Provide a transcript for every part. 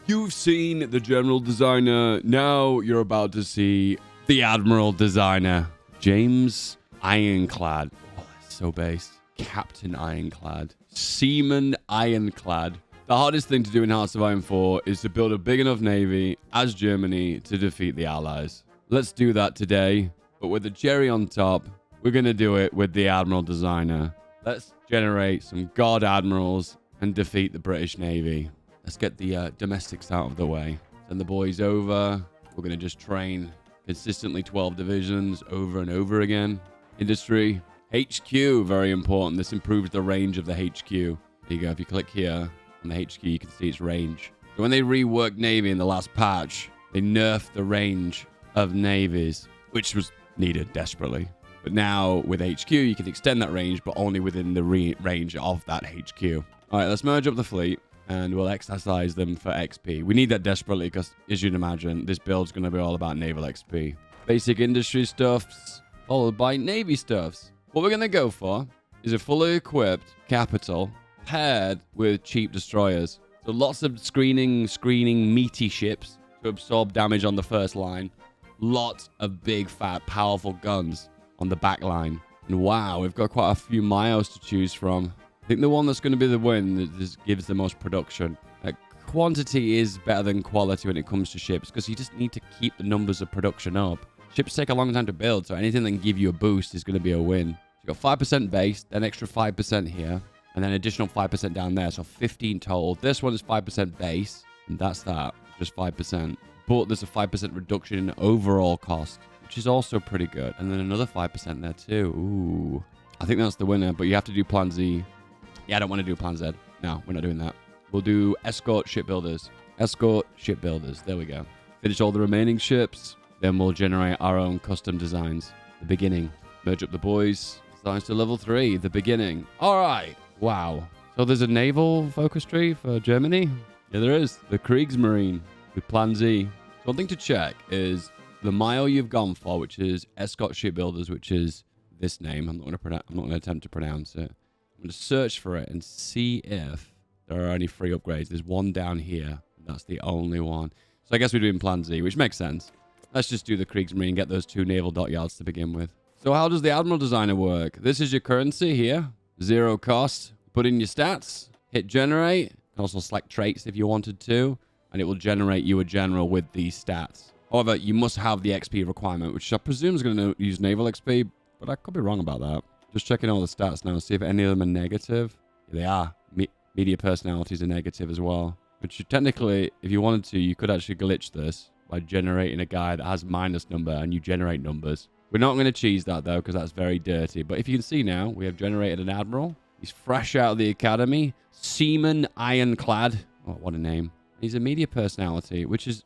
You've seen the General Designer. Now you're about to see the Admiral Designer. James Ironclad. Oh, that's so base. Captain Ironclad. Seaman Ironclad. The hardest thing to do in Hearts of Iron 4 is to build a big enough navy as Germany to defeat the Allies. Let's do that today, but with the cherry on top, we're going to do it with the Admiral Designer. Let's generate some God Admirals and defeat the British Navy. Let's get the domestics out of the way. Send the boys over. We're going to just train consistently 12 divisions over and over again. Industry. HQ, very important. This improves the range of the HQ. There you go. If you click here on the HQ, you can see its range. So when they reworked Navy in the last patch, they nerfed the range of navies, which was needed desperately. But now with HQ, you can extend that range, but only within the range of that HQ. All right, let's merge up the fleet, and we'll exercise them for XP. We need that desperately because, as you'd imagine, this build's going to be all about naval XP. Basic industry stuffs, followed by Navy stuffs. What we're going to go for is a fully equipped capital paired with cheap destroyers. So lots of screening meaty ships to absorb damage on the first line. Lots of big, fat, powerful guns on the back line. And wow, we've got quite a few miles to choose from. I think the one that's going to be the win that gives the most production. Quantity is better than quality when it comes to ships because you just need to keep the numbers of production up. Ships take a long time to build, so anything that can give you a boost is going to be a win. So you've got 5% base, then extra 5% here, and then additional 5% down there, so 15 total. This one is 5% base, and that's that, just 5%. But there's a 5% reduction in overall cost, which is also pretty good. And then another 5% there too. Ooh. I think that's the winner, but you have to do Plan Z. Yeah, I don't want to do Plan Z. No, we're not doing that. We'll do Escort Shipbuilders. Escort Shipbuilders. There we go. Finish all the remaining ships. Then we'll generate our own custom designs. The beginning. Merge up the boys. Designs to level 3. The beginning. All right. Wow. So there's a naval focus tree for Germany? Yeah, there is. The Kriegsmarine with Plan Z. So one thing to check is the mile you've gone for, which is Escort Shipbuilders, which is this name. I'm not going to attempt to pronounce it. I'm going to search for it and see if there are any free upgrades. There's one down here. That's the only one. So I guess we're doing Plan Z, which makes sense. Let's just do the Kriegsmarine and get those 2 naval dockyards to begin with. So how does the Admiral Designer work? This is your currency here. 0 cost. Put in your stats. Hit generate. You can also select traits if you wanted to. And it will generate you a general with these stats. However, you must have the XP requirement, which I presume is going to use naval XP. But I could be wrong about that. Just checking all the stats now. See if any of them are negative. Yeah, they are. Media personalities are negative as well. Which you technically, if you wanted to, you could actually glitch this by generating a guy that has minus number and you generate numbers. We're not going to cheese that though because that's very dirty. But if you can see now, we have generated an admiral. He's fresh out of the academy. Seaman Ironclad. Oh, what a name. He's a media personality, which is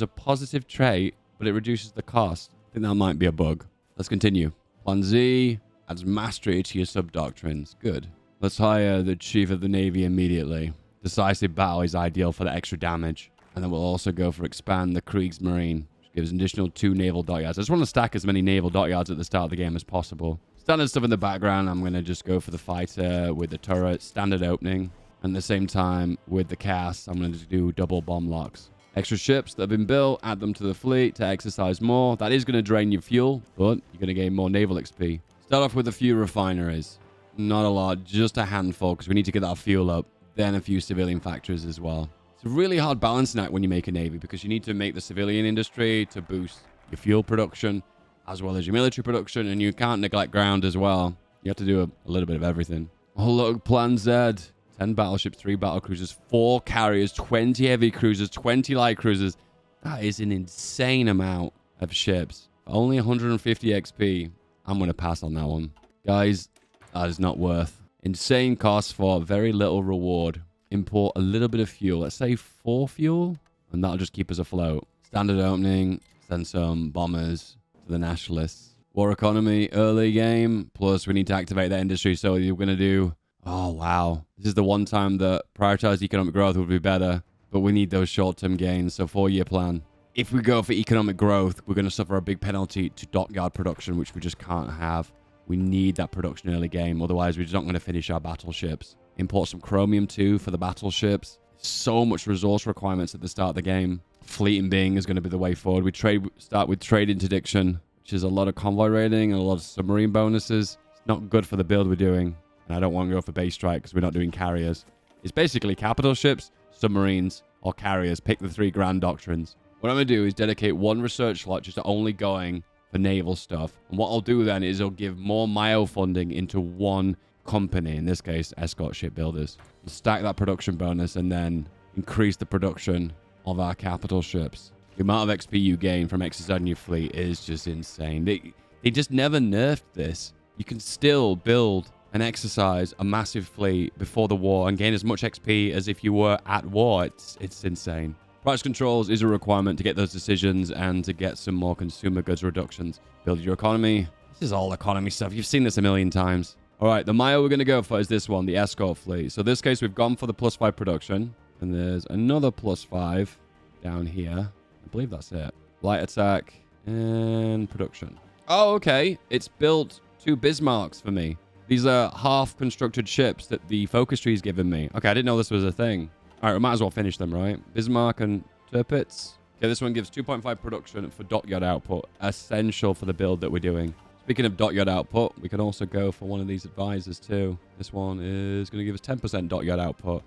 a positive trait, but it reduces the cost. I think that might be a bug. Let's continue. Plan Z adds mastery to your sub-doctrines. Good. Let's hire the Chief of the Navy immediately. Decisive battle is ideal for the extra damage. And then we'll also go for expand the Kriegsmarine, which gives an additional 2 naval dockyards. I just want to stack as many naval dockyards at the start of the game as possible. Standard stuff in the background, I'm going to just go for the fighter with the turret, standard opening. And at the same time, with the cast, I'm going to do double bomb locks. Extra ships that have been built, add them to the fleet to exercise more. That is going to drain your fuel, but you're going to gain more naval XP. Start off with a few refineries. Not a lot, just a handful, because we need to get that fuel up. Then a few civilian factories as well. It's a really hard balancing act when you make a navy, because you need to make the civilian industry to boost your fuel production, as well as your military production, and you can't neglect ground as well. You have to do a little bit of everything. Oh, look, Plan Z. 10 battleships, 3 battlecruisers, 4 carriers, 20 heavy cruisers, 20 light cruisers. That is an insane amount of ships. Only 150 XP. I'm going to pass on that one. Guys, that is not worth. Insane cost for very little reward. Import a little bit of fuel. Let's say 4 fuel, and that'll just keep us afloat. Standard opening. Send some bombers to the nationalists. War economy, early game. Plus, we need to activate that industry, so you're going to do... Oh, wow. This is the one time that prioritized economic growth would be better, but we need those short-term gains, so 4-year plan. If we go for economic growth, we're going to suffer a big penalty to dockyard production, which we just can't have. We need that production early game, otherwise we're just not going to finish our battleships. Import some chromium too for the battleships. So much resource requirements at the start of the game. Fleet and being is going to be the way forward. We start with trade interdiction, which is a lot of convoy raiding and a lot of submarine bonuses. It's not good for the build we're doing. And I don't want to go for base strike because we're not doing carriers. It's basically capital ships, submarines, or carriers. Pick the 3 grand doctrines. What I'm going to do is dedicate 1 research slot just to only going for naval stuff. And what I'll do then is I'll give more MIO funding into 1 company, in this case, escort shipbuilders. We'll stack that production bonus and then increase the production of our capital ships. The amount of XP you gain from exercising your fleet is just insane. They just never nerfed this. You can still build and exercise a massive fleet before the war and gain as much XP as if you were at war. It's insane. Price controls is a requirement to get those decisions and to get some more consumer goods reductions. Build your economy. This is all economy stuff. You've seen this a million times. All right, the MIO we're going to go for is this one, the escort fleet. So in this case, we've gone for the +5 production. And there's another +5 down here. I believe that's it. Light attack and production. Oh, okay. It's built 2 Bismarcks for me. These are half-constructed ships that the focus tree's given me. Okay, I didn't know this was a thing. All right, we might as well finish them, right? Bismarck and Tirpitz. Okay, this one gives 2.5 production for dockyard output. Essential for the build that we're doing. Speaking of dockyard output, we can also go for one of these advisors too. This one is going to give us 10% dockyard output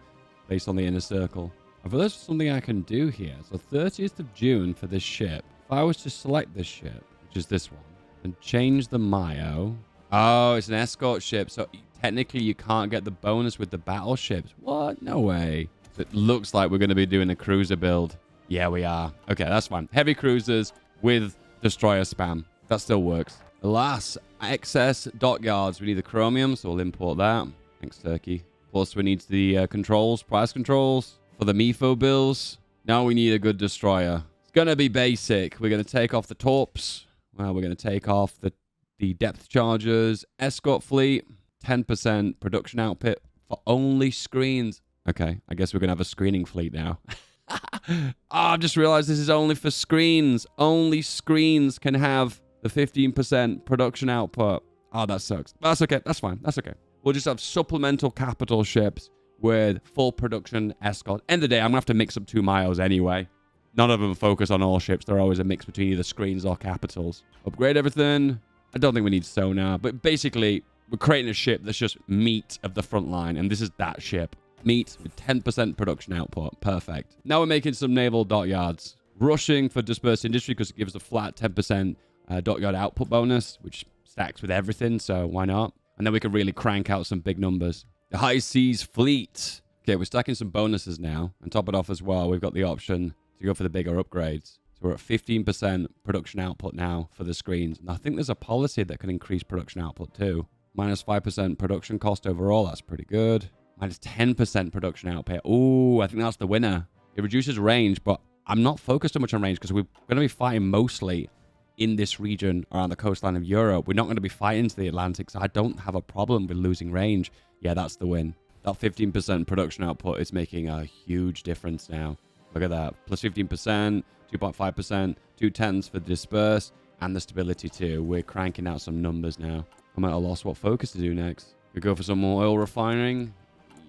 based on the inner circle. I feel there's something I can do here. So 30th of June for this ship. If I was to select this ship, which is this one, and change the MIO. Oh, it's an escort ship. So technically you can't get the bonus with the battleships. What? No way. So it looks like we're going to be doing a cruiser build. Yeah, we are. Okay, that's fine. Heavy cruisers with destroyer spam. That still works. Alas, excess dockyards. We need the chromium, so we'll import that. Thanks, Turkey. Plus, we need the controls, price controls for the MIFO bills. Now we need a good destroyer. It's going to be basic. We're going to take off the torps. Well, we're going to take off the depth chargers, escort fleet, 10% production output for only screens. Okay, I guess we're going to have a screening fleet now. I've just realized this is only for screens. Only screens can have the 15% production output. Oh, that sucks. That's okay. That's fine. That's okay. We'll just have supplemental capital ships with full production escort. End of the day, I'm going to have to mix up 2 MIOs anyway. None of them focus on all ships. They're always a mix between either screens or capitals. Upgrade everything. I don't think we need sonar, but basically, we're creating a ship that's just meat of the front line, and this is that ship. Meat with 10% production output. Perfect. Now we're making some naval dockyards. Rushing for dispersed industry because it gives a flat 10% dockyard output bonus, which stacks with everything, so why not? And then we can really crank out some big numbers. The High Seas Fleet. Okay, we're stacking some bonuses now. And top it off as well, we've got the option to go for the bigger upgrades. So we're at 15% production output now for the screens. And I think there's a policy that can increase production output too. Minus 5% production cost overall. That's pretty good. Minus 10% production output. Ooh, I think that's the winner. It reduces range, but I'm not focused too much on range because we're going to be fighting mostly in this region around the coastline of Europe. We're not going to be fighting to the Atlantic, so I don't have a problem with losing range. Yeah, that's the win. That 15% production output is making a huge difference now. Look at that. Plus 15%, 2.5%, 2/10 for disperse, and the stability too. We're cranking out some numbers now. I might have lost what focus to do next. We go for some more oil refining.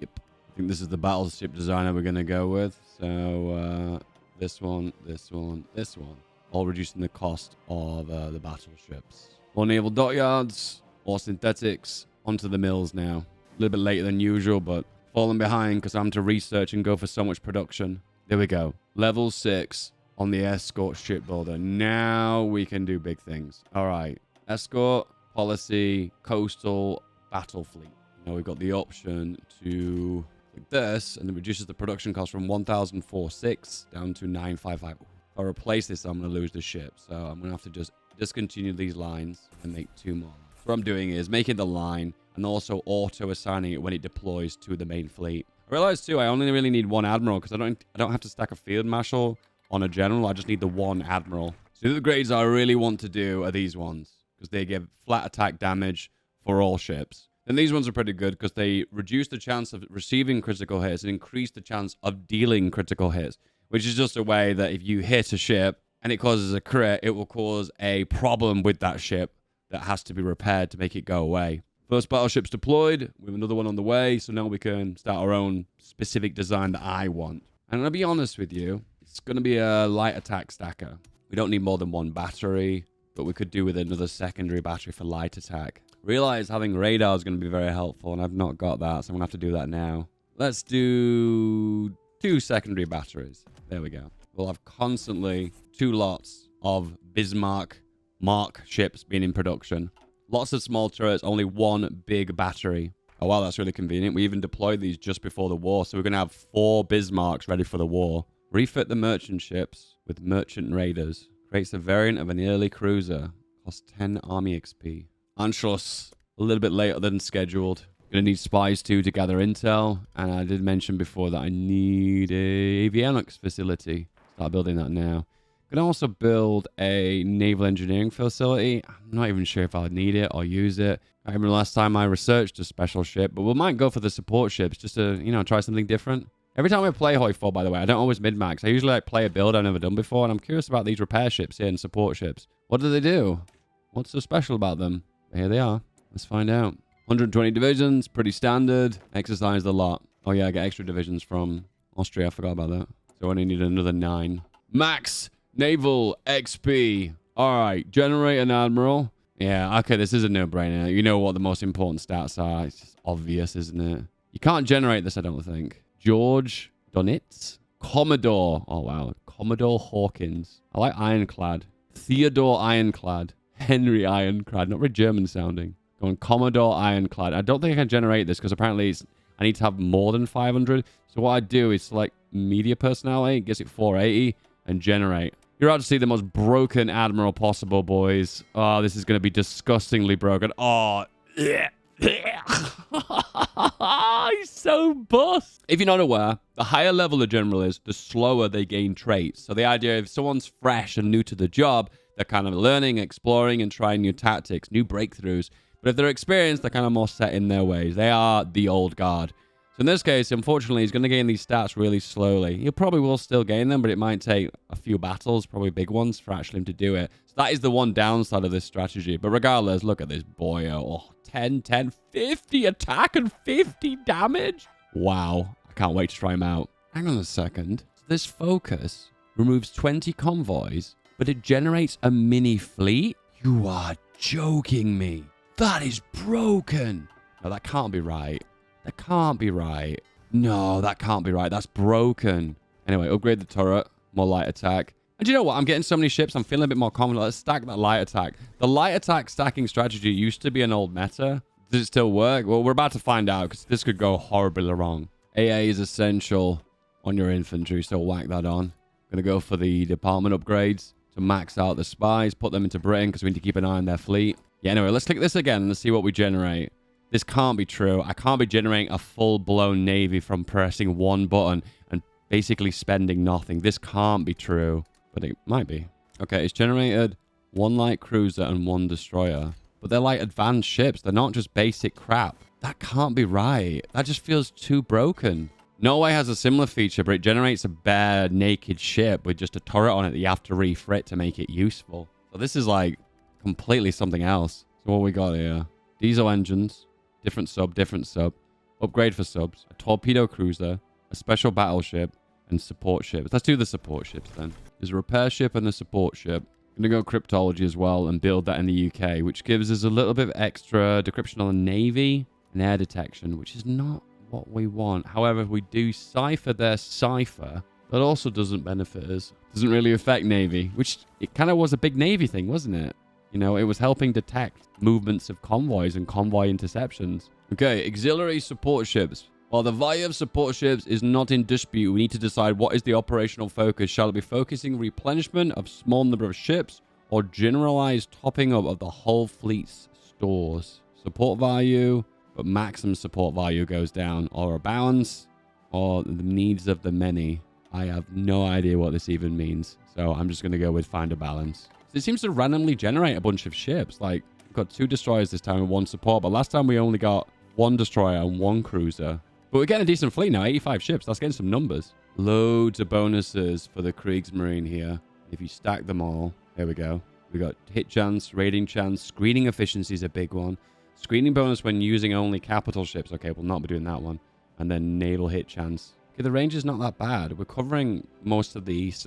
Yep. I think this is the battleship designer we're going to go with. So this one, this one, this one. All reducing the cost of the battleships. More naval dockyards, more synthetics, onto the mills now. A little bit later than usual, but falling behind because I'm to research and go for so much production. There we go. Level 6 on the escort shipbuilder. Now we can do big things. All right. Escort, policy, coastal, battle fleet. Now we've got the option to click this, and it reduces the production cost from 1,046 down to 955. If I replace this, I'm going to lose the ship. So I'm going to have to just discontinue these lines and make 2 more. What I'm doing is making the line and also auto-assigning it when it deploys to the main fleet. I realized too, I only really need 1 admiral because I don't have to stack a field marshal on a general. I just need the 1 admiral. So the upgrades I really want to do are these ones because they give flat attack damage for all ships. And these ones are pretty good because they reduce the chance of receiving critical hits and increase the chance of dealing critical hits, which is just a way that if you hit a ship and it causes a crit, it will cause a problem with that ship that has to be repaired to make it go away. First battleship's deployed. We have another one on the way. So now we can start our own specific design that I want. And I'm going to be honest with you. It's going to be a light attack stacker. We don't need more than one battery, but we could do with another secondary battery for light attack. Realize having radar is going to be very helpful, and I've not got that, so I'm going to have to do that now. Let's do 2 secondary batteries. There we go. We'll have constantly 2 lots of Bismarck Mark ships being in production. Lots of small turrets, only 1 big battery. Oh, wow, that's really convenient. We even deployed these just before the war, so we're going to have 4 Bismarcks ready for the war. Refit the merchant ships with merchant raiders. Creates a variant of an early cruiser. Costs 10 army XP. Anschluss, a little bit later than scheduled. Gonna need spies too to gather intel. And I did mention before that I need a avionics facility. Start building that now. Gonna also build a naval engineering facility. I'm not even sure if I'll need it or use it. I remember last time I researched a special ship, but we might go for the support ships just to, you know, try something different. Every time I play Hoi 4, by the way, I don't always mid-max. I usually play a build I've never done before, and I'm curious about these repair ships here and support ships. What do they do? What's so special about them? Here they are. Let's find out. 120 divisions, pretty standard. Exercised a lot. Oh yeah, I get extra divisions from Austria. I forgot about that. So I only need another 9. Max Naval XP. All right, generate an admiral. Yeah, okay, this is a no-brainer. You know what the most important stats are. It's just obvious, isn't it? You can't generate this, I don't think. George Donitz. Commodore. Oh, wow. Commodore Hawkins. I like Ironclad. Theodore Ironclad. Henry Ironclad. Not very German sounding. Going Commodore Ironclad. I don't think I can generate this because apparently I need to have more than 500. So what I do is select media personality. Gets it 480 and generate. You're about to see the most broken admiral possible, boys. Oh, this is going to be disgustingly broken. Oh, yeah. He's so bust. If you're not aware, the higher level a general is, the slower they gain traits. So the idea if someone's fresh and new to the job, they're kind of learning, exploring, and trying new tactics, new breakthroughs. But if they're experienced, they're kind of more set in their ways. They are the old guard. So in this case, unfortunately, he's going to gain these stats really slowly. He probably will still gain them, but it might take a few battles, probably big ones, for actually him to do it. So that is the one downside of this strategy. But regardless, look at this boyo. Oh, 10, 10, 50 attack and 50 damage. Wow. I can't wait to try him out. Hang on a second. This focus removes 20 convoys, but it generates a mini fleet? You are joking me. That is broken. No, that can't be right. That can't be right. No, that can't be right. That's broken. Anyway, upgrade the turret. More light attack. And do you know what? I'm getting so many ships. I'm feeling a bit more confident. Let's stack that light attack. The light attack stacking strategy used to be an old meta. Does it still work? Well, we're about to find out because this could go horribly wrong. AA is essential on your infantry, so whack that on. Going to go for the department upgrades to max out the spies. Put them into Britain because we need to keep an eye on their fleet. Yeah, anyway, let's click this again and let's see what we generate. This can't be true. I can't be generating a full-blown navy from pressing one button and basically spending nothing. This can't be true, but it might be. Okay, it's generated 1 light cruiser and 1 destroyer, but they're like advanced ships. They're not just basic crap. That can't be right. That just feels too broken. Norway has a similar feature, but it generates a bare, naked ship with just a turret on it that you have to refit to make it useful. So this is like completely something else. So what we got here? Diesel engines. Different sub. Upgrade for subs. A torpedo cruiser. A special battleship. And support ships. Let's do the support ships then. There's a repair ship and a support ship. I'm going to go cryptology as well and build that in the UK, which gives us a little bit of extra decryption on the Navy and air detection, which is not what we want. However, if we do cipher their cipher, that also doesn't benefit us. Doesn't really affect Navy, which it kind of was a big Navy thing, wasn't it? You know, it was helping detect movements of convoys and convoy interceptions. Okay, auxiliary support ships. While the value of support ships is not in dispute, we need to decide what is the operational focus. Shall it be focusing replenishment of small number of ships or generalized topping up of the whole fleet's stores? Support value, but maximum support value goes down, or a balance, or the needs of the many. I have no idea what this even means, so I'm just going to go with find a balance. It seems to randomly generate a bunch of ships. Like, we've got 2 destroyers this time and 1 support, but last time we only got 1 destroyer and 1 cruiser. But we're getting a decent fleet now, 85 ships. That's getting some numbers. Loads of bonuses for the Kriegsmarine here. If you stack them all, there we go. We got hit chance, rating chance, screening efficiency is a big one. Screening bonus when using only capital ships. Okay, we'll not be doing that one. And then naval hit chance. Okay, the range is not that bad. We're covering most of the East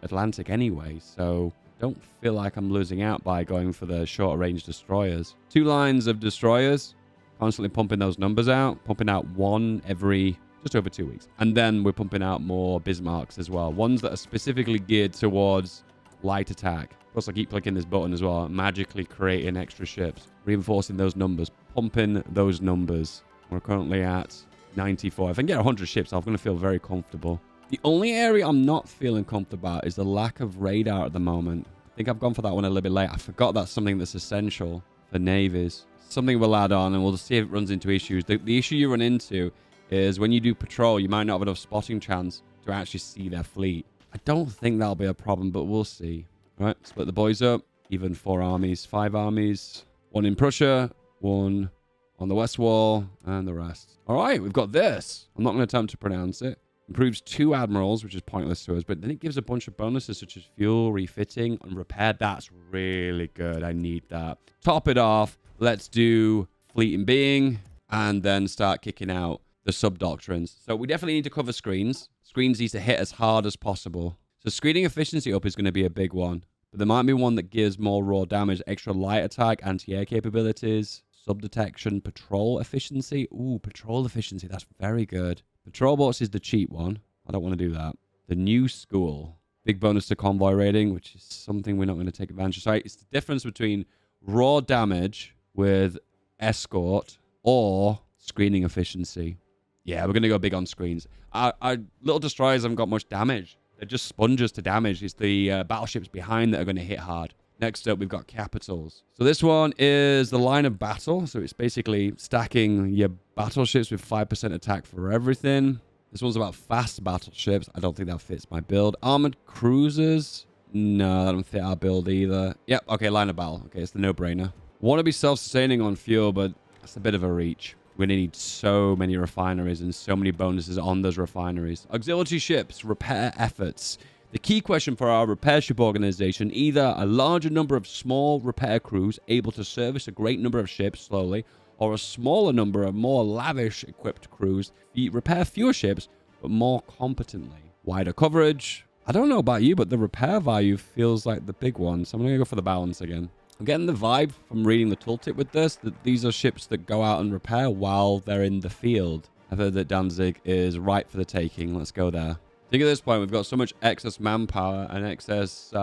Atlantic anyway, so don't feel like I'm losing out by going for the shorter range destroyers. 2 lines of destroyers, constantly pumping those numbers out, pumping out 1 every just over 2 weeks. And then we're pumping out more Bismarcks as well. Ones that are specifically geared towards light attack. Plus, I keep clicking this button as well, magically creating extra ships, reinforcing those numbers, pumping those numbers. We're currently at 94. If I can get 100 ships, I'm going to feel very comfortable. The only area I'm not feeling comfortable about is the lack of radar at the moment. I think I've gone for that one a little bit late. I forgot that's something that's essential for navies. Something we'll add on, and we'll see if it runs into issues. The issue you run into is when you do patrol, you might not have enough spotting chance to actually see their fleet. I don't think that'll be a problem, but we'll see. All right, split the boys up. Even 4 armies, 5 armies. 1 in Prussia, 1 on the west wall, and the rest. All right, we've got this. I'm not going to attempt to pronounce it. Improves 2 admirals, which is pointless to us, but then it gives a bunch of bonuses such as fuel, refitting, and repair. That's really good. I need that. Top it off. Let's do fleet in being, and then start kicking out the sub-doctrines. So we definitely need to cover screens. Screens need to hit as hard as possible. So screening efficiency up is going to be a big one. But there might be one that gives more raw damage, extra light attack, anti-air capabilities, sub-detection, patrol efficiency. Ooh, patrol efficiency. That's very good. Patrol boats is the cheap one. I don't want to do that. The new school. Big bonus to convoy rating, which is something we're not going to take advantage of. Sorry, it's the difference between raw damage with escort or screening efficiency. Yeah, we're going to go big on screens. Our little destroyers haven't got much damage. They're just sponges to damage. It's the battleships behind that are going to hit hard. Next up, we've got capitals. So this one is the line of battle. So it's basically stacking your battleships with 5% attack for everything. This one's about fast battleships. I don't think that fits my build. Armored cruisers. No, that don't fit our build either. Yep, okay, line of battle. Okay, it's the no-brainer. Want to be self-sustaining on fuel, but that's a bit of a reach. We're going to need so many refineries and so many bonuses on those refineries. Auxiliary ships, repair efforts. The key question for our repair ship organization, either a larger number of small repair crews able to service a great number of ships slowly, or a smaller number of more lavish equipped crews repair fewer ships, but more competently. Wider coverage. I don't know about you, but the repair value feels like the big one, so I'm going to go for the balance again. I'm getting the vibe from reading the tooltip with this that these are ships that go out and repair while they're in the field. I've heard that Danzig is right for the taking. Let's go there. I think at this point we've got so much excess manpower and excess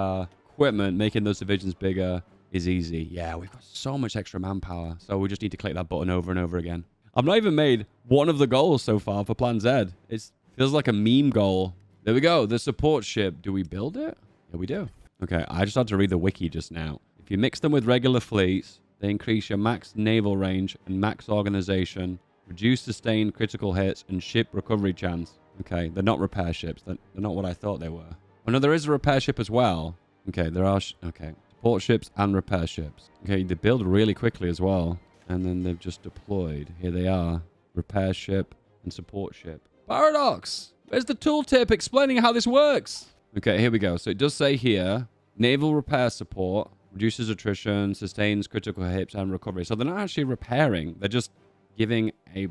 equipment, making those divisions bigger is easy. Yeah, we've got so much extra manpower, so we just need to click that button over and over again. I've not even made one of the goals so far for Plan Z. It feels like a meme goal. There we go. The support ship. Do we build it? Yeah, we do. Okay, I just had to read the wiki just now. If you mix them with regular fleets, they increase your max naval range and max organization, reduce sustained critical hits, and ship recovery chance. Okay, they're not repair ships. They're not what I thought they were. Oh, no, there is a repair ship as well. Okay, there are... okay, support ships and repair ships. Okay, they build really quickly as well. And then they've just deployed. Here they are. Repair ship and support ship. Paradox! Where's the tooltip explaining how this works? Okay, here we go. So it does say here, naval repair support reduces attrition, sustains critical hits and recovery. So they're not actually repairing. They're just giving a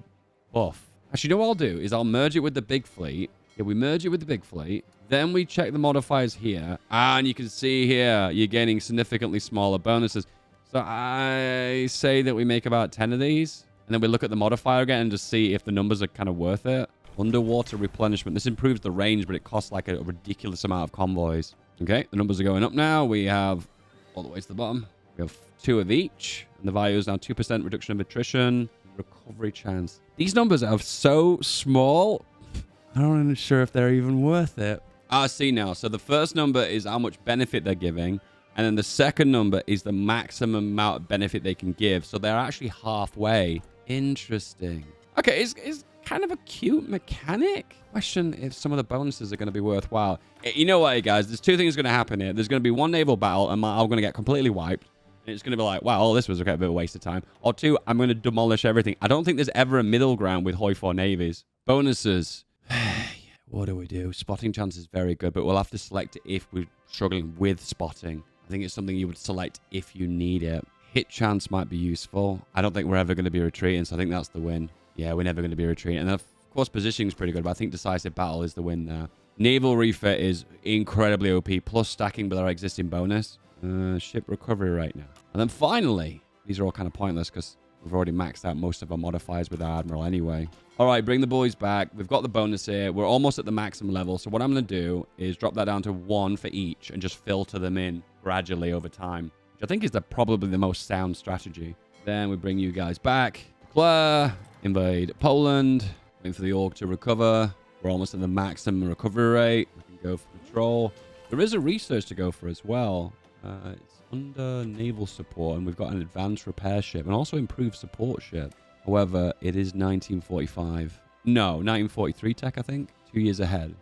buff. Actually, you know what I'll do is I'll merge it with the big fleet. Yeah, we merge it with the big fleet. Then we check the modifiers here. And you can see here, you're gaining significantly smaller bonuses. So I say that we make about 10 of these. And then we look at the modifier again and just see if the numbers are kind of worth it. Underwater replenishment. This improves the range, but it costs like a ridiculous amount of convoys. Okay, the numbers are going up now. We have all the way to the bottom. We have 2 of each. And the value is now 2% reduction of attrition. Recovery chance. These numbers are so small. I'm not even sure if they're even worth it. I see now. So the first number is how much benefit they're giving. And then the second number is the maximum amount of benefit they can give. So they're actually halfway. Interesting. Okay, it's kind of a cute mechanic. Question if some of the bonuses are going to be worthwhile. You know what, guys? There's 2 things going to happen here. There's going to be one naval battle, and I'm going to get completely wiped. And it's going to be like, wow, this was a bit of a waste of time. Or 2, I'm going to demolish everything. I don't think there's ever a middle ground with Hoi 4 navies. Bonuses. What do we do? Spotting chance is very good, but we'll have to select it if we're struggling with spotting. I think it's something you would select if you need it. hit chance might be useful. I don't think we're ever going to be retreating, so I think that's the win. Yeah, we're never going to be retreating. And of course, positioning is pretty good, but I think decisive battle is the win there. Naval refit is incredibly OP, plus stacking with our existing bonus. Ship recovery right now. And then finally, these are all kind of pointless because we've already maxed out most of our modifiers with our Admiral anyway. All right, bring the boys back. We've got the bonus here. We're almost at the maximum level. So what I'm going to do is drop that down to 1 for each and just filter them in gradually over time, which I think is probably the most sound strategy. Then we bring you guys back. Declare, invade Poland, wait for the org to recover. We're almost at the maximum recovery rate. We can go for patrol. There is a research to go for as well. It's under naval support, and we've got an advanced repair ship and also improved support ship. However, it is 1945. No, 1943 tech, I think. 2 years ahead.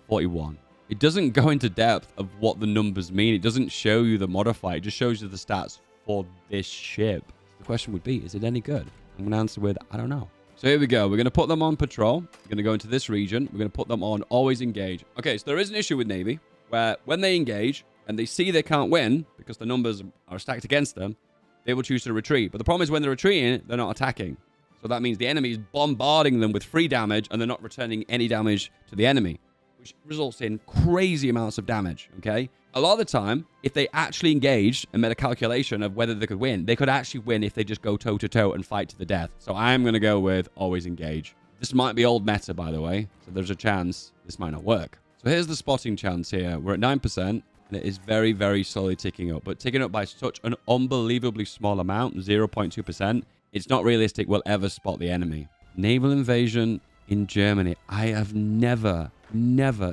41. It doesn't go into depth of what the numbers mean. It doesn't show you the modifier. It just shows you the stats for this ship. The question would be, is it any good? I'm going to answer with, I don't know. So here we go. We're going to put them on patrol. We're going to go into this region. We're going to put them on always engage. Okay, so there is an issue with Navy where when they engage and they see they can't win because the numbers are stacked against them, they will choose to retreat. But the problem is when they're retreating, they're not attacking. So that means the enemy is bombarding them with free damage and they're not returning any damage to the enemy, which results in crazy amounts of damage, okay? A lot of the time, if they actually engaged and made a calculation of whether they could win, they could actually win if they just go toe-to-toe and fight to the death. So I'm going to go with always engage. This might be old meta, by the way, so there's a chance this might not work. So here's the spotting chance here. We're at 9%, and it is very, very slowly ticking up, but ticking up by such an unbelievably small amount, 0.2%. It's not realistic we'll ever spot the enemy. Naval invasion in Germany. I have never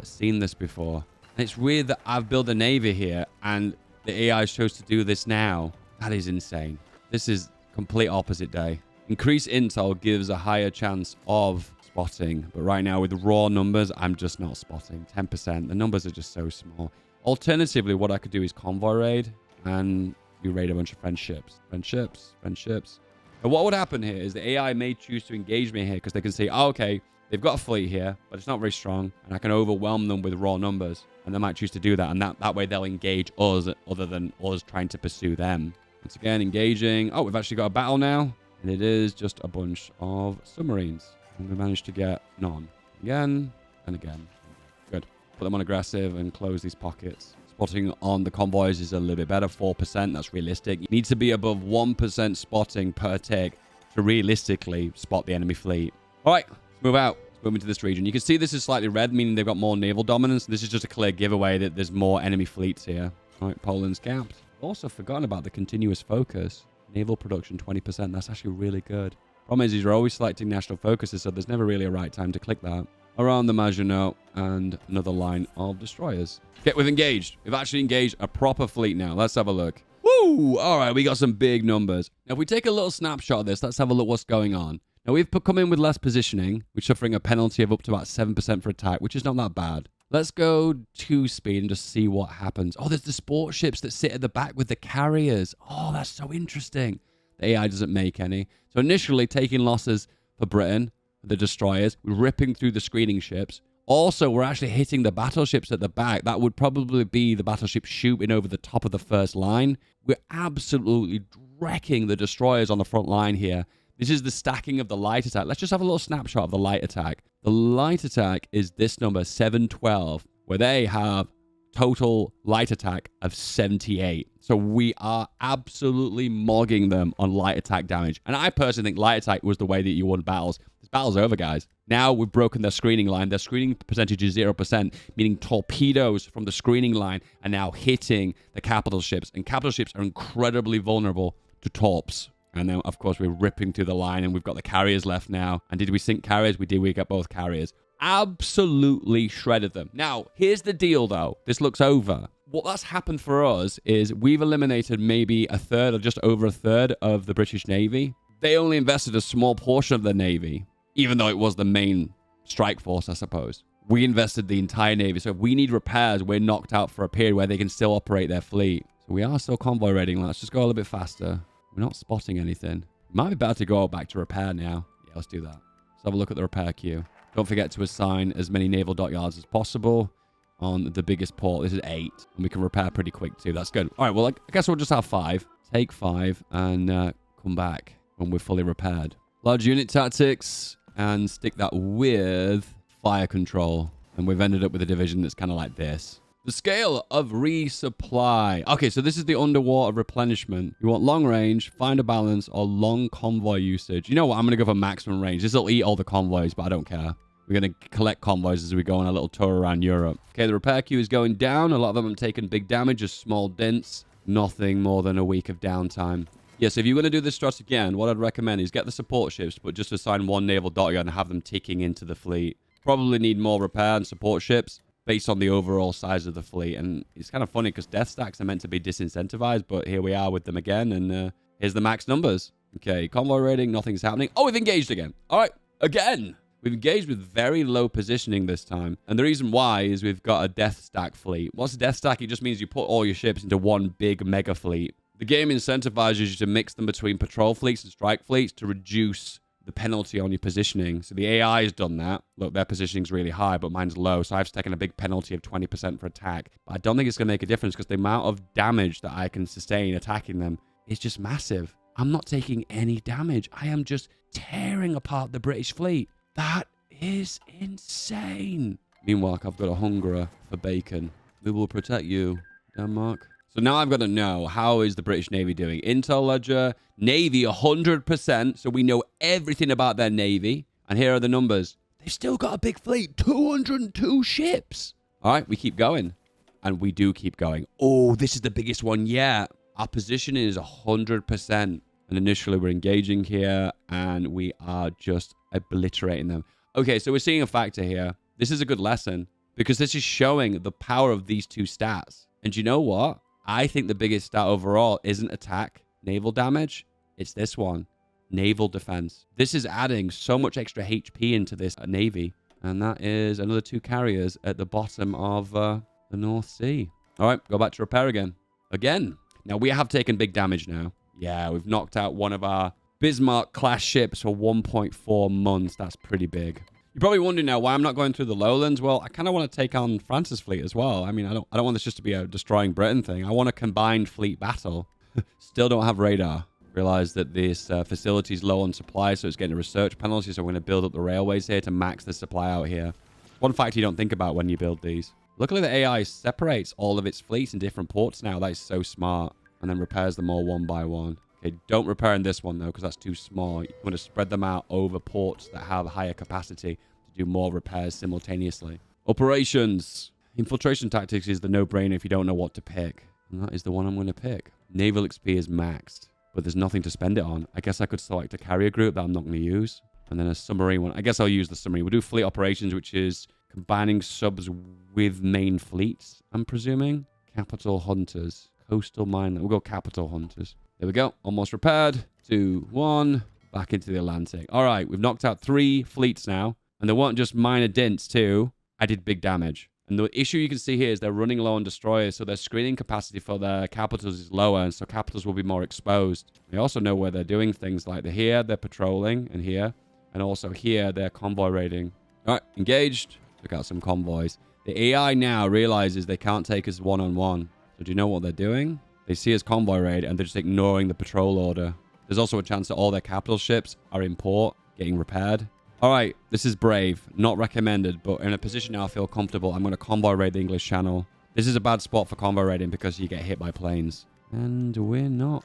seen this before. It's weird that I've built a navy here and the AI chose to do this now. That is insane. This is complete opposite day. Increased intel gives a higher chance of spotting, but right now with raw numbers, I'm just not spotting. 10%. The numbers are just so small. Alternatively, what I could do is convoy raid and you raid a bunch of friendships. And what would happen here is the AI may choose to engage me here because they can see, oh, okay, they've got a fleet here, but it's not very strong, and I can overwhelm them with raw numbers. And they might choose to do that, and that way they'll engage us other than us trying to pursue them. Once again, engaging. Oh, we've actually got a battle now, and it is just a bunch of submarines. And we managed to get none. Again, and again. Good. Put them on aggressive and close these pockets. Spotting on the convoys is a little bit better, 4%. That's realistic. You need to be above 1% spotting per tick to realistically spot the enemy fleet. All right, let's move out. Let's move into this region. You can see this is slightly red, meaning they've got more naval dominance. This is just a clear giveaway that there's more enemy fleets here. All right, Poland's capped. I've also forgotten about the continuous focus. Naval production, 20%. That's actually really good. Problem is, you're always selecting national focuses, so there's never really a right time to click that. Around the Maginot and another line of destroyers. Okay, we've engaged. We've actually engaged a proper fleet now. Let's have a look. Woo! All right, we got some big numbers. Now, if we take a little snapshot of this, let's have a look what's going on. Now, we've come in with less positioning. We're suffering a penalty of up to about 7% for attack, which is not that bad. Let's go 2-speed and just see what happens. Oh, there's the sport ships that sit at the back with the carriers. Oh, that's so interesting. The AI doesn't make any. So initially, taking losses for Britain, the destroyers, we're ripping through the screening ships. Also, we're actually hitting the battleships at the back. That would probably be the battleship shooting over the top of the first line. We're absolutely wrecking the destroyers on the front line here. This is the stacking of the light attack. Let's just have a little snapshot of the light attack. The light attack is this number, 712, where they have total light attack of 78. So we are absolutely mogging them on light attack damage. And I personally think light attack was the way that you won battles. This battle's over, guys. Now we've broken their screening line. Their screening percentage is 0%, meaning torpedoes from the screening line are now hitting the capital ships. And capital ships are incredibly vulnerable to torps. And then, of course, we're ripping through the line, and we've got the carriers left now. And did we sink carriers? We did. We got both carriers. Absolutely shredded them. Now, here's the deal, though. This looks over. What that's happened for us is we've eliminated maybe a third or just over a third of the British Navy. They only invested a small portion of the Navy, even though it was the main strike force, I suppose. We invested the entire Navy. So if we need repairs, we're knocked out for a period where they can still operate their fleet. So we are still convoy raiding. Let's just go a little bit faster. We're not spotting anything. Might be better to go back to repair now. Yeah, let's do that. Let's have a look at the repair queue. Don't forget to assign as many naval dockyards as possible on the biggest port. This is 8. And we can repair pretty quick too. That's good. All right, well, I guess we'll just have 5. Let's take 5 and come back when we're fully repaired. Large unit tactics and stick that with fire control. And we've ended up with a division that's kind of like this. The scale of resupply. Okay, so this is the underwater replenishment. You want long range, find a balance, or long convoy usage. You know what? I'm going to go for maximum range. This will eat all the convoys, but I don't care. We're going to collect convoys as we go on a little tour around Europe. Okay, the repair queue is going down. A lot of them have taken big damage, just small dents. Nothing more than a week of downtime. Yes, if you're going to do this strat again, what I'd recommend is get the support ships, but just assign one naval dockyard and have them ticking into the fleet. Probably need more repair and support ships based on the overall size of the fleet. And it's kind of funny because death stacks are meant to be disincentivized, but here we are with them again, and here's the max numbers. Okay, convoy raiding, nothing's happening. Oh, we've engaged again. All right, again. We've engaged with very low positioning this time. And the reason why is we've got a death stack fleet. What's a death stack? It just means you put all your ships into one big mega fleet. The game incentivizes you to mix them between patrol fleets and strike fleets to reduce the penalty on your positioning. So the AI has done that. Look, their positioning's really high, but mine's low. So I've taken a big penalty of 20% for attack. But I don't think it's going to make a difference because the amount of damage that I can sustain attacking them is just massive. I'm not taking any damage. I am just tearing apart the British fleet. That is insane. Meanwhile, I've got a hungerer for bacon. We will protect you, Denmark. So now I've got to know, how is the British Navy doing? Intel ledger, Navy 100%. So we know everything about their Navy. And here are the numbers. They've still got a big fleet, 202 ships. All right, we keep going. And we do keep going. Oh, this is the biggest one yet. Our positioning is 100%. And initially we're engaging here and we are just obliterating them. Okay, so we're seeing a factor here. This is a good lesson because this is showing the power of these two stats. And you know what? I think the biggest stat overall isn't attack, naval damage. It's this one, naval defense. This is adding so much extra HP into this Navy. And that is another 2 carriers at the bottom of the North Sea. All right, go back to repair again. Now, we have taken big damage now. Yeah, we've knocked out one of our Bismarck-class ships for 1.4 months. That's pretty big. You're probably wondering now why I'm not going through the lowlands. Well, I kind of want to take on France's fleet as well. I mean, I don't want this just to be a destroying Britain thing. I want a combined fleet battle. Still don't have radar. Realize that this facility is low on supply, so it's getting a research penalty. So we're going to build up the railways here to max the supply out here. One fact you don't think about when you build these. Luckily, the AI separates all of its fleets in different ports now. That is so smart. And then repairs them all one by one. Okay, don't repair in this one, though, because that's too small. You want to spread them out over ports that have higher capacity to do more repairs simultaneously. Operations. Infiltration tactics is the no-brainer if you don't know what to pick. And that is the one I'm going to pick. Naval XP is maxed, but there's nothing to spend it on. I guess I could select a carrier group that I'm not going to use. And then a submarine one. I guess I'll use the submarine. We'll do fleet operations, which is combining subs with main fleets, I'm presuming. Capital hunters. Coastal mine. We'll go capital hunters. There we go. Almost repaired. 2, 1. Back into the Atlantic. All right. We've knocked out 3 fleets now. And they weren't just minor dents too. I did big damage. And the issue you can see here is they're running low on destroyers. So their screening capacity for their capitals is lower. And so capitals will be more exposed. They also know where they're doing things like here. They're patrolling. And here. And also here. They're convoy raiding. All right. Engaged. Took out some convoys. The AI now realizes they can't take us one-on-one. So do you know what they're doing? They see us convoy raid and they're just ignoring the patrol order. There's also a chance that all their capital ships are in port, getting repaired. All right, this is brave. Not recommended, but in a position now I feel comfortable. I'm going to convoy raid the English Channel. This is a bad spot for convoy raiding because you get hit by planes. And we're not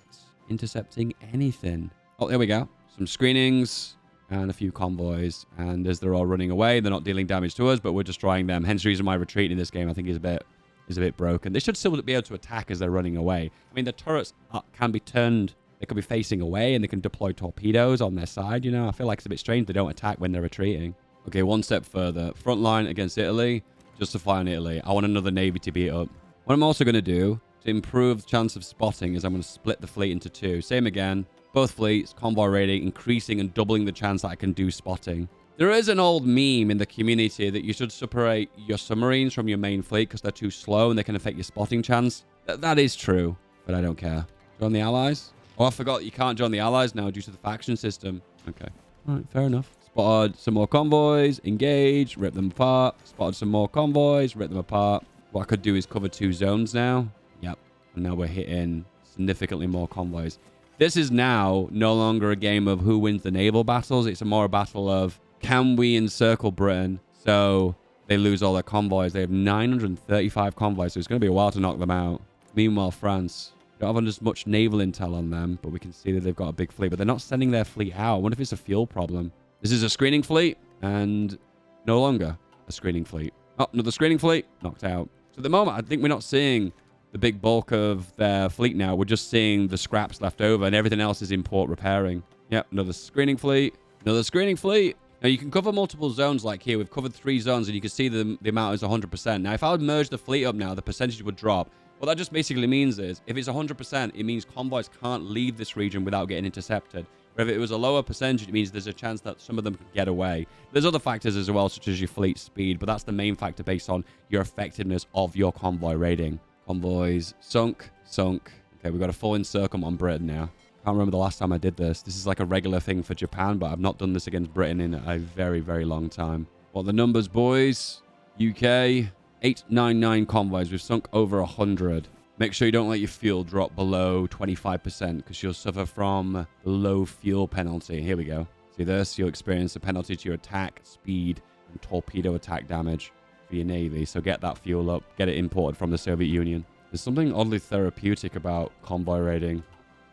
intercepting anything. Oh, there we go. Some screenings and a few convoys. And as they're all running away, they're not dealing damage to us, but we're destroying them. Hence the reason why retreating in this game I think is a bit broken. They should still be able to attack as they're running away. I mean, the turrets can be turned. They could be facing away and they can deploy torpedoes on their side. You know, I feel like it's a bit strange they don't attack when they're retreating. Okay, one step further. Front line against Italy. Justify on Italy. I want another navy to beat up. What I'm also going to do to improve the chance of spotting is I'm going to split the fleet into 2. Same again. Both fleets, convoy raiding, increasing and doubling the chance that I can do spotting. There is an old meme in the community that you should separate your submarines from your main fleet because they're too slow and they can affect your spotting chance. That is true, but I don't care. Join the Allies? Oh, I forgot you can't join the Allies now due to the faction system. Okay. All right, fair enough. Spotted some more convoys, engage, rip them apart. Spotted some more convoys, rip them apart. What I could do is cover 2 zones now. Yep. And now we're hitting significantly more convoys. This is now no longer a game of who wins the naval battles. It's more a battle of, can we encircle Britain so they lose all their convoys? They have 935 convoys, so it's going to be a while to knock them out. Meanwhile, France don't have as much naval intel on them, but we can see that they've got a big fleet. But they're not sending their fleet out. I wonder if it's a fuel problem. This is a screening fleet, and no longer a screening fleet. Oh, another screening fleet, knocked out. So at the moment, I think we're not seeing the big bulk of their fleet now. We're just seeing the scraps left over, and everything else is import repairing. Yep, another screening fleet. Another screening fleet. Now, you can cover multiple zones like here. We've covered 3 zones, and you can see the amount is 100%. Now, if I would merge the fleet up now, the percentage would drop. What that just basically means is, if it's 100%, it means convoys can't leave this region without getting intercepted. But if it was a lower percentage, it means there's a chance that some of them can get away. There's other factors as well, such as your fleet speed, but that's the main factor based on your effectiveness of your convoy raiding. Convoys sunk. Okay, we've got a full encircle on Britain now. Can't remember the last time I did this. This is like a regular thing for Japan, but I've not done this against Britain in a very, very long time. What are the numbers, boys? UK, 899 convoys. We've sunk over 100. Make sure you don't let your fuel drop below 25% because you'll suffer from the low fuel penalty. Here we go. See this? You'll experience a penalty to your attack, speed, and torpedo attack damage for your Navy. So get that fuel up. Get it imported from the Soviet Union. There's something oddly therapeutic about convoy raiding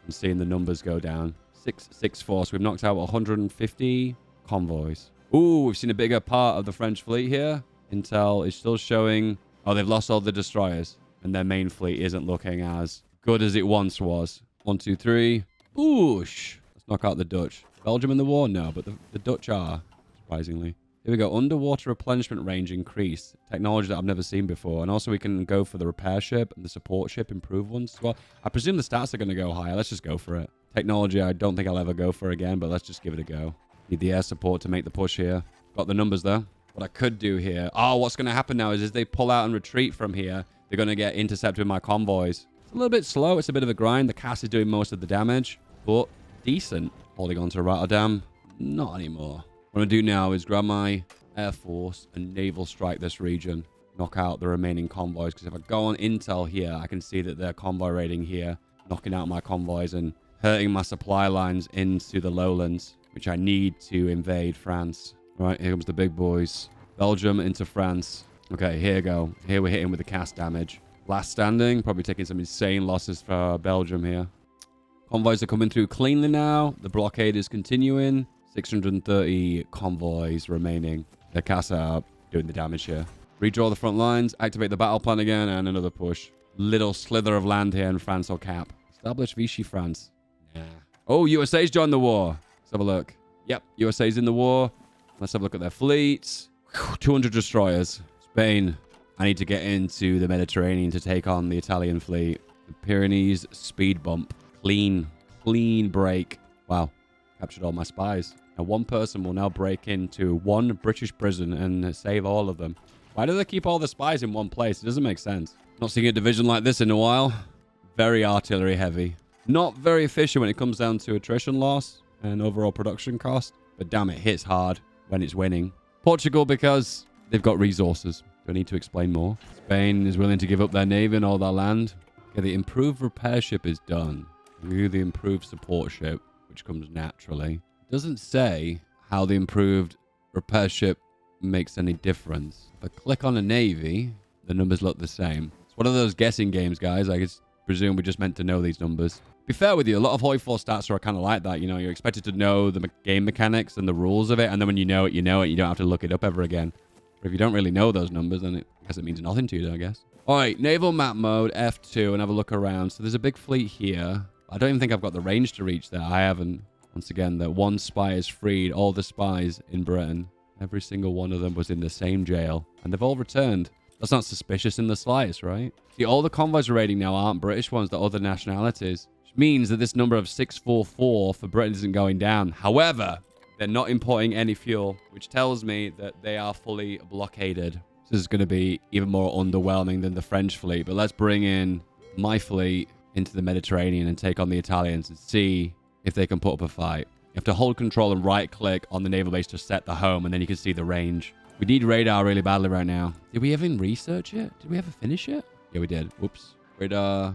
and seeing the numbers go down. 6 force. We've knocked out 150 convoys. Ooh, we've seen a bigger part of the French fleet here. Intel is still showing... Oh, they've lost all the destroyers. And their main fleet isn't looking as good as it once was. 1, 2, 3. Boosh. Let's knock out the Dutch. Belgium in the war? No, but the Dutch are, surprisingly. Here we go. Underwater replenishment range increased. Technology that I've never seen before. And also we can go for the repair ship and the support ship, improve ones as well. I presume the stats are going to go higher. Let's just go for it. Technology I don't think I'll ever go for again, but let's just give it a go. Need the air support to make the push here. Got the numbers there. What I could do here... Oh, what's going to happen now is they pull out and retreat from here. They're going to get intercepted with my convoys. It's a little bit slow. It's a bit of a grind. The CAS is doing most of the damage, but decent. Holding on to Rotterdam. Not anymore. What I'm going to do now is grab my Air Force and naval strike this region. Knock out the remaining convoys. Because if I go on intel here, I can see that they're convoy raiding here. Knocking out my convoys and hurting my supply lines into the lowlands, which I need to invade France. All right, here comes the big boys. Belgium into France. Okay, here we go. Here we're hitting with the CAS damage. Last standing. Probably taking some insane losses for Belgium here. Convoys are coming through cleanly now. The blockade is continuing. 630 convoys remaining. The CAS are doing the damage here. Redraw the front lines. Activate the battle plan again. And another push. Little slither of land here in France will cap. Establish Vichy France. Nah. Oh, USA's joined the war. Let's have a look. Yep, USA's in the war. Let's have a look at their fleets. 200 destroyers. Spain, I need to get into the Mediterranean to take on the Italian fleet. The Pyrenees, speed bump. Clean break. Wow, captured all my spies. Now one person will now break into one British prison and save all of them. Why do they keep all the spies in one place? It doesn't make sense. Not seeing a division like this in a while. Very artillery heavy. Not very efficient when it comes down to attrition loss and overall production cost. But damn, it hits hard when it's winning. Portugal, because they've got resources. Do I need to explain more? Spain is willing to give up their navy and all their land. Okay, the improved repair ship is done. We the improved support ship, which comes naturally. It doesn't say how the improved repair ship makes any difference. If I click on a navy, the numbers look the same. It's one of those guessing games, guys. I presume we're just meant to know these numbers. Be fair with you, a lot of Hoi 4 stats are kind of like that. You know, you're expected to know the game mechanics and the rules of it, and then when you know it, you know it. You don't have to look it up ever again. But if you don't really know those numbers, then I guess it means nothing to you, I guess. All right, naval map mode, F2, and have a look around. So there's a big fleet here. I don't even think I've got the range to reach there. I haven't. Once again, that one spy is freed. All the spies in Britain, every single one of them was in the same jail, and they've all returned. That's not suspicious in the slightest, right? See, all the convoys we're raiding now aren't British ones, they're other nationalities. Which means that this number of 644 for Britain isn't going down. However, they're not importing any fuel, which tells me that they are fully blockaded. This is going to be even more underwhelming than the French fleet. But let's bring in my fleet into the Mediterranean and take on the Italians and see if they can put up a fight. You have to hold control and right-click on the naval base to set the home, and then you can see the range. We need radar really badly right now. Did we even research it? Did we ever finish it? Yeah, we did. Whoops. Radar.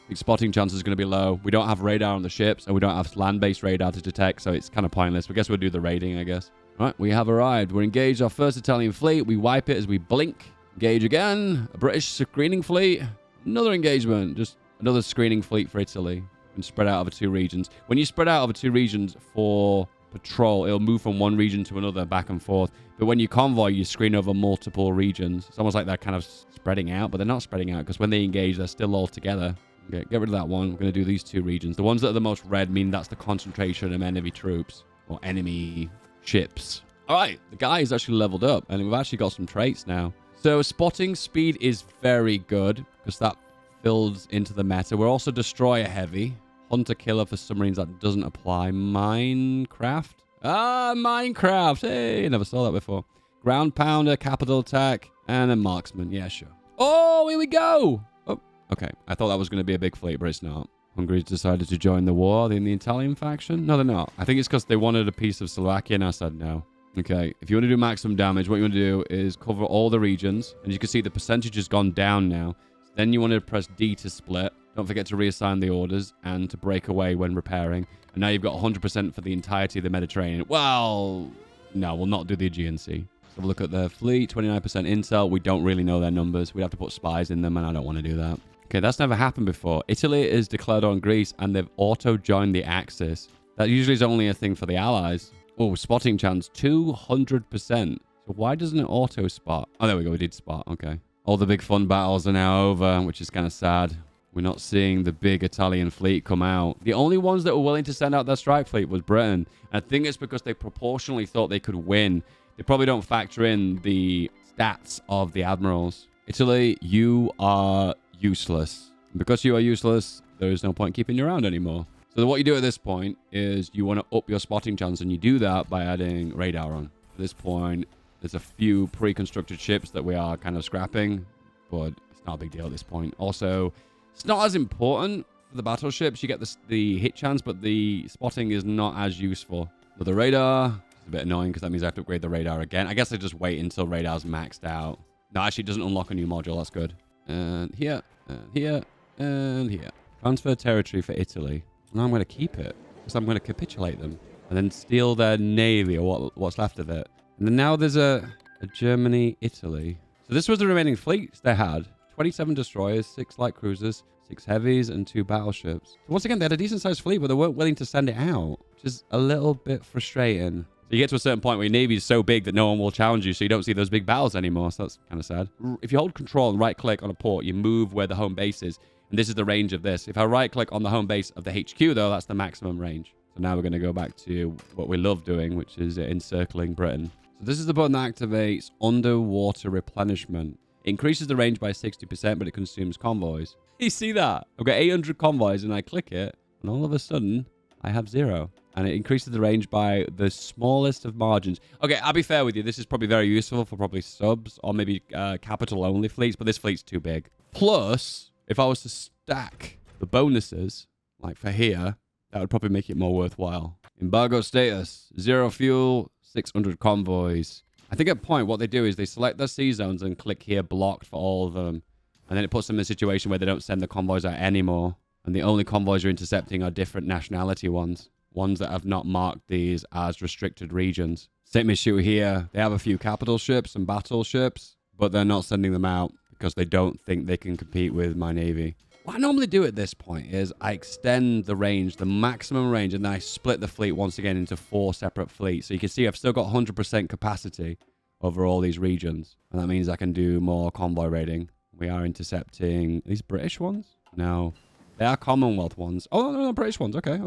The spotting chance is going to be low. We don't have radar on the ships, and we don't have land-based radar to detect, so it's kind of pointless. I guess we'll do the raiding, I guess. All right, we have arrived. We're engaged our first Italian fleet. We wipe it as we blink. Engage again. A British screening fleet. Another engagement. Just another screening fleet for Italy. And spread out over 2 regions. When you spread out over 2 regions for patrol, it'll move from one region to another back and forth. But when you convoy, you screen over multiple regions. It's almost like they're kind of spreading out, but they're not spreading out because when they engage, they're still all together. Okay, get rid of that one. We're going to do these 2 regions. The ones that are the most red mean that's the concentration of enemy troops or enemy ships. All right, the guy is actually leveled up, and we've actually got some traits now. So spotting speed is very good because that builds into the meta. We're also destroyer heavy. Hunter killer for submarines, that doesn't apply. Minecraft. Minecraft. Hey, never saw that before. Ground pounder, capital attack, and a marksman. Yeah, sure. Oh, here we go. Oh, okay. I thought that was going to be a big fleet, but it's not. Hungary's decided to join the war in the Italian faction. No, they're not. I think it's because they wanted a piece of Slovakia, and I said no. Okay, if you want to do maximum damage, what you want to do is cover all the regions. And you can see the percentage has gone down now. Then you want to press D to split. Don't forget to reassign the orders and to break away when repairing. And now you've got 100% for the entirety of the Mediterranean. Well, no, we'll not do the Aegean Sea. Let's have a look at their fleet. 29% intel. We don't really know their numbers. We'd have to put spies in them, and I don't want to do that. Okay, that's never happened before. Italy is declared on Greece, and they've auto-joined the Axis. That usually is only a thing for the Allies. Oh, spotting chance, 200%. So why doesn't it auto-spot? Oh, there we go. We did spot. Okay. All the big fun battles are now over, which is kind of sad. We're not seeing the big Italian fleet come out. The only ones that were willing to send out their strike fleet was Britain. And I think it's because they proportionally thought they could win. They probably don't factor in the stats of the admirals. Italy, you are useless. And because you are useless, there is no point keeping you around anymore. So what you do at this point is you want to up your spotting chance, and you do that by adding radar on. At this point, there's a few pre-constructed ships that we are kind of scrapping, but it's not a big deal at this point. Also, it's not as important for the battleships. You get the hit chance, but the spotting is not as useful. But the radar is a bit annoying because that means I have to upgrade the radar again. I guess I just wait until radar's maxed out. No, actually, it doesn't unlock a new module. That's good. And here, and here, and here. Transfer territory for Italy. Now I'm going to keep it because I'm going to capitulate them and then steal their navy or what's left of it. And then now there's a Germany, Italy. So this was the remaining fleets they had. 27 destroyers, 6 light cruisers, 6 heavies, and 2 battleships. So once again, they had a decent-sized fleet, but they weren't willing to send it out, which is a little bit frustrating. So you get to a certain point where your navy is so big that no one will challenge you, so you don't see those big battles anymore. So that's kind of sad. If you hold control and right-click on a port, you move where the home base is. And this is the range of this. If I right-click on the home base of the HQ, though, that's the maximum range. So now we're going to go back to what we love doing, which is encircling Britain. So this is the button that activates underwater replenishment. It increases the range by 60%, but it consumes convoys. You see that? I've got 800 convoys, and I click it, and all of a sudden, I have 0. And it increases the range by the smallest of margins. Okay, I'll be fair with you. This is probably very useful for probably subs or maybe capital-only fleets, but this fleet's too big. Plus, if I was to stack the bonuses, like for here, that would probably make it more worthwhile. Embargo status, 0 fuel, 600 convoys. I think at a point, what they do is they select their sea zones and click here, blocked for all of them. And then it puts them in a situation where they don't send the convoys out anymore. And the only convoys you're intercepting are different nationality ones. Ones that have not marked these as restricted regions. Same issue here. They have a few capital ships and battleships, but they're not sending them out because they don't think they can compete with my navy. What I normally do at this point is I extend the range, the maximum range, and then I split the fleet once again into 4 separate fleets. So you can see I've still got 100% capacity over all these regions. And that means I can do more convoy raiding. We are intercepting these British ones? No. They are Commonwealth ones. Oh, no, British ones. Okay.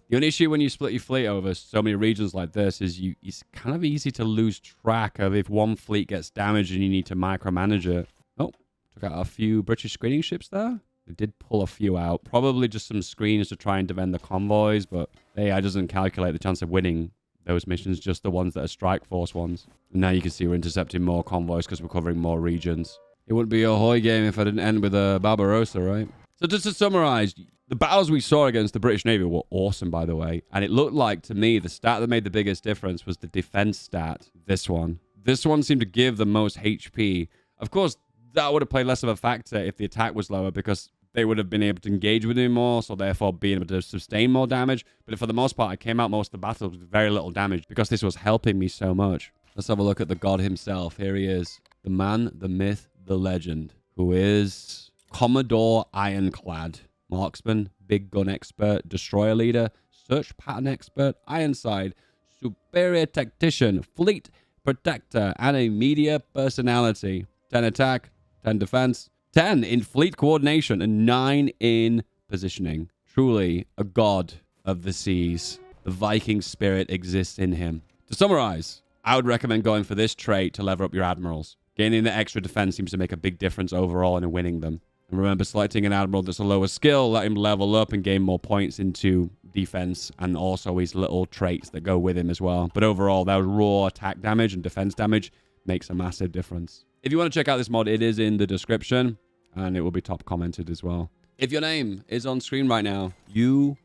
The only issue when you split your fleet over so many regions like this is it's kind of easy to lose track of if one fleet gets damaged and you need to micromanage it. Oh, took out a few British screening ships there. They did pull a few out. Probably just some screens to try and defend the convoys, but AI doesn't calculate the chance of winning those missions, just the ones that are strike force ones. And now you can see we're intercepting more convoys because we're covering more regions. It wouldn't be a Hoy game if I didn't end with a Barbarossa, right? So just to summarize, the battles we saw against the British Navy were awesome, by the way. And it looked like, to me, the stat that made the biggest difference was the defense stat. This one. This one seemed to give the most HP. Of course, that would have played less of a factor if the attack was lower because they would have been able to engage with me more, so therefore being able to sustain more damage. But for the most part, I came out most of the battles with very little damage because this was helping me so much. Let's have a look at the god himself. Here he is. The man, the myth, the legend, who is Commodore Ironclad. Marksman, big gun expert, destroyer leader, search pattern expert, Ironside, superior tactician, fleet protector, and a media personality. 10 attack, 10 defense, 10 in fleet coordination, and 9 in positioning. Truly a god of the seas. The Viking spirit exists in him. To summarize, I would recommend going for this trait to level up your admirals. Gaining the extra defense seems to make a big difference overall in winning them. And remember, selecting an admiral that's a lower skill, let him level up and gain more points into defense and also his little traits that go with him as well. But overall, that raw attack damage and defense damage makes a massive difference. If you want to check out this mod, it is in the description and it will be top commented as well. If your name is on screen right now, you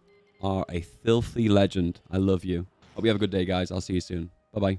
are a filthy legend. I love you. Hope you have a good day, guys. I'll see you soon. Bye-bye.